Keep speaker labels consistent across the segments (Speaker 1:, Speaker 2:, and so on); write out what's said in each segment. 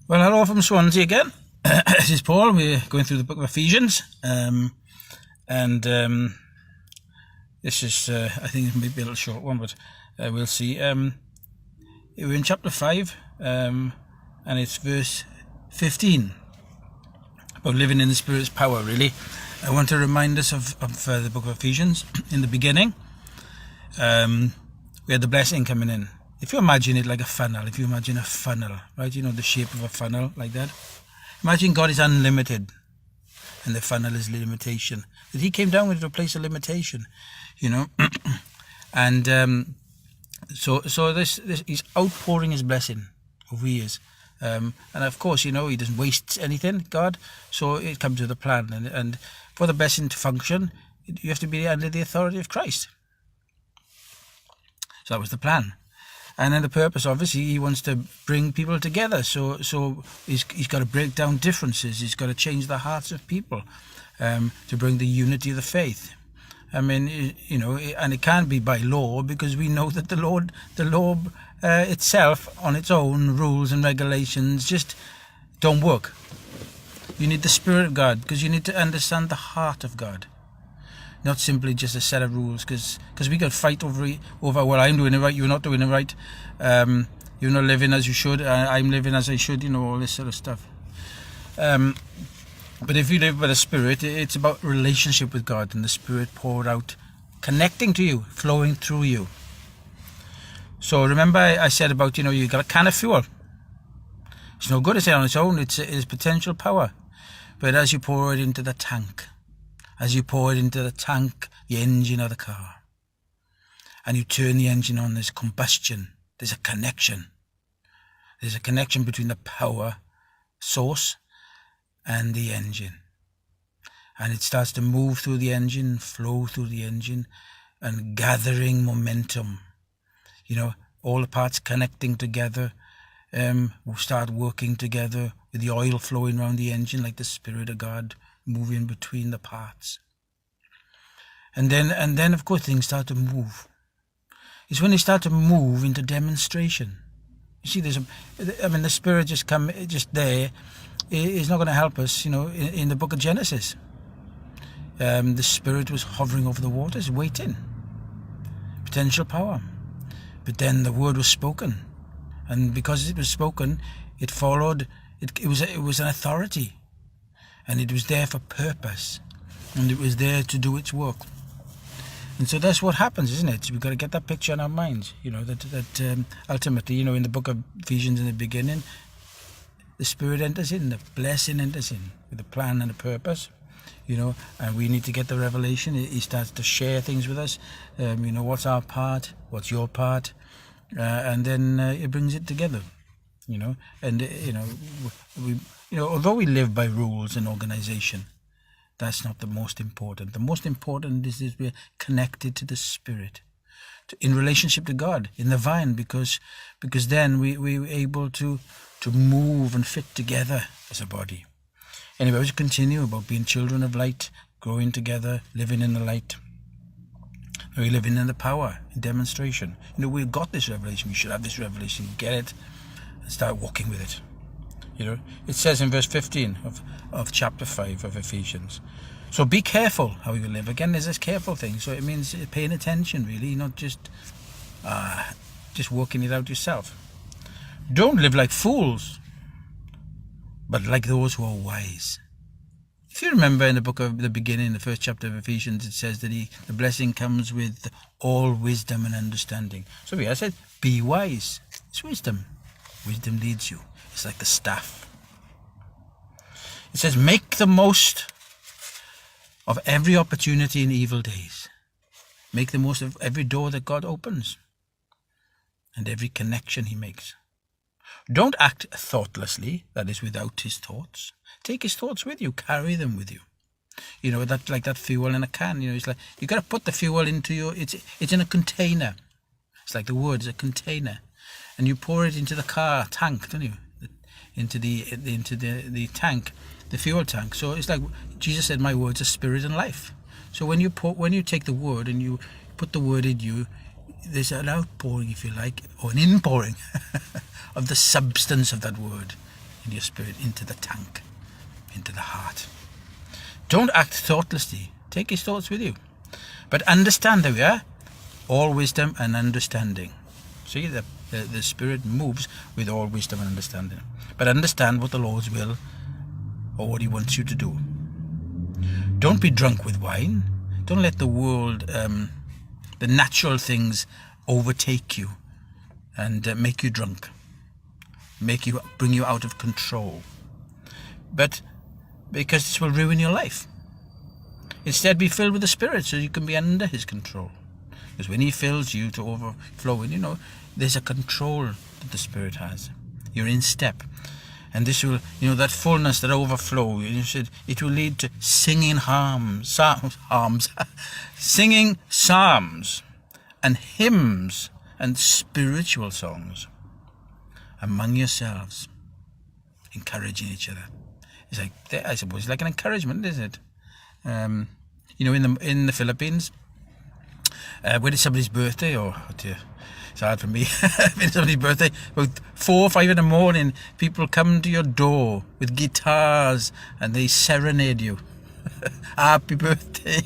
Speaker 1: Well, hello from Swansea again. This is Paul. We're going through the book of Ephesians. This is, I think it may be a little short one, but we'll see. We're in chapter 5, and it's verse 15, about living in the Spirit's power, really. I want to remind us of the book of Ephesians. In the beginning, we had the blessing coming in. If you imagine it like a funnel, right? You know, the shape of a funnel like that. Imagine God is unlimited and the funnel is limitation. That he came down with a place of limitation, you know. And so this he's outpouring his blessing over years. And of course, you know, he doesn't waste anything, God. So it comes with a plan. And for the blessing to function, you have to be under the authority of Christ. So that was the plan. And then the purpose, obviously, he wants to bring people together. So he's got to break down differences. He's got to change the hearts of people to bring the unity of the faith. I mean, you know, and it can't be by law, because we know that the law itself, on its own, rules and regulations just don't work. You need the Spirit of God, because you need to understand the heart of God. Not simply just a set of rules, because we could fight over, well, I'm doing it right, you're not doing it right, you're not living as you should, I'm living as I should, you know, all this sort of stuff. But if you live by the Spirit, it's about relationship with God, and the Spirit poured out, connecting to you, flowing through you. So remember I said about, you know, you got a can of fuel. It's no good to say on its own, it's potential power. But as you pour it into the tank, the engine of the car, and you turn the engine on, there's combustion, there's a connection. There's a connection between the power source and the engine. And it starts to move through the engine, flow through the engine, and gathering momentum. You know, all the parts connecting together, will start working together with the oil flowing around the engine like the Spirit of God moving between the parts. And then of course things start to move. It's when they start to move into demonstration. You see, the Spirit just there is not going to help us, you know, in the book of Genesis. The Spirit was hovering over the waters, waiting. Potential power. But then the word was spoken. And because it was spoken, it followed, it was an authority. And it was there for purpose. And it was there to do its work. And so that's what happens, isn't it? We've got to get that picture in our minds. You know, that ultimately, you know, in the book of Ephesians in the beginning, the Spirit enters in, the blessing enters in, with a plan and a purpose. You know, and we need to get the revelation. He starts to share things with us. You know, what's our part? What's your part? And then it brings it together. You know, and although we live by rules and organization, that's not the most important. The most important is that we're connected to the Spirit, in relationship to God, in the vine, because then we're able to move and fit together as a body. Anyway, we continue about being children of light, growing together, living in the light. We're living in the power, in demonstration. You know, we've got this revelation. We should have this revelation. Get it and start walking with it. You know, it says in verse 15 of chapter 5 of Ephesians, so be careful how you live. Again, there's this careful thing. So it means paying attention, really, not just working it out yourself. Don't live like fools, but like those who are wise. If you remember in the book of the beginning, the first chapter of Ephesians, it says that the blessing comes with all wisdom and understanding. So I said, be wise. It's wisdom. Wisdom leads you. It's like the staff. It says, make the most of every opportunity in evil days. Make the most of every door that God opens and every connection he makes. Don't act thoughtlessly, that is, without his thoughts. Take his thoughts with you, carry them with you. You know, that like that fuel in a can. You know, it's like you got to put the fuel into it's in a container. It's like the word is a container, and you pour it into the car tank, don't you? Into the tank, the fuel tank. So it's like Jesus said, "My words are spirit and life." So when you take the word and you put the word in you, there's an outpouring, if you like, or an inpouring of the substance of that word. in your spirit into the tank, into the heart. Don't act thoughtlessly. Take his thoughts with you. But understand that we are all wisdom and understanding. See, the Spirit moves with all wisdom and understanding. But understand what the Lord's will or what he wants you to do. Don't be drunk with wine. Don't let the world, the natural things overtake you and make you drunk, bring you out of control. But because this will ruin your life. Instead, be filled with the Spirit so you can be under his control. Because when he fills you to overflowing, there's a control that the Spirit has. You're in step. And this will, that fullness, that overflow, it will lead to singing singing psalms and hymns and spiritual songs among yourselves, encouraging each other. It's like, I suppose, it's like an encouragement, isn't it? In the Philippines, when it's somebody's birthday, it's hard for me, when it's somebody's birthday, about 4 or 5 in the morning, people come to your door with guitars and they serenade you. Happy birthday.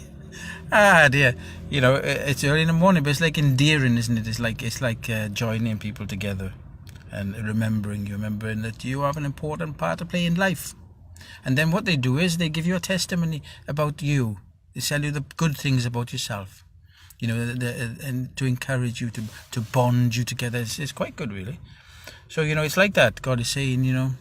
Speaker 1: Dear. It's early in the morning, but it's like endearing, isn't it? It's like joining people together and remembering that you have an important part to play in life. And then what they do is they give you a testimony about you. They tell you the good things about yourself, and to encourage you, to bond you together. It's quite good, really. So, it's like that. God is saying,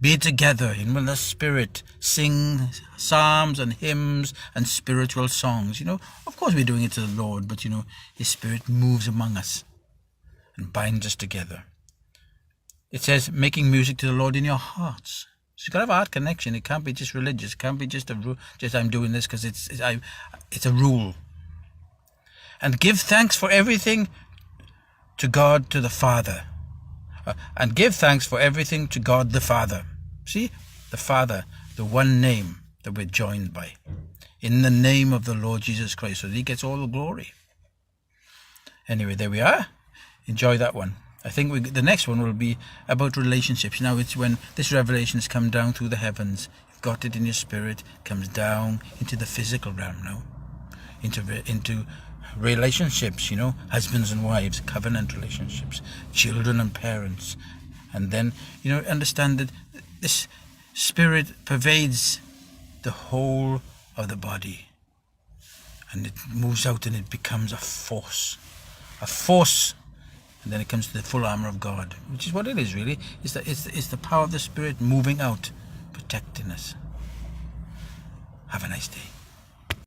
Speaker 1: be together in the Spirit, sing psalms and hymns and spiritual songs. Of course we're doing it to the Lord, but, his Spirit moves among us and binds us together. It says, making music to the Lord in your hearts. So you've got to have a heart connection. It can't be just religious. It can't be just a rule. Just I'm doing this because it's a rule. And give thanks for everything to God, to the Father. And give thanks for everything to God the Father. See, the Father, the one name that we're joined by. In the name of the Lord Jesus Christ, so that he gets all the glory. Anyway, there we are. Enjoy that one. I think the next one will be about relationships. Now it's when this revelation has come down through the heavens. You've got it in your spirit. Comes down into the physical realm now. Into relationships, husbands and wives, covenant relationships, children and parents. And then, understand that this Spirit pervades the whole of the body. And it moves out and it becomes a force. And then it comes to the full armor of God, which is what it is really. It's the power of the Spirit moving out, protecting us. Have a nice day.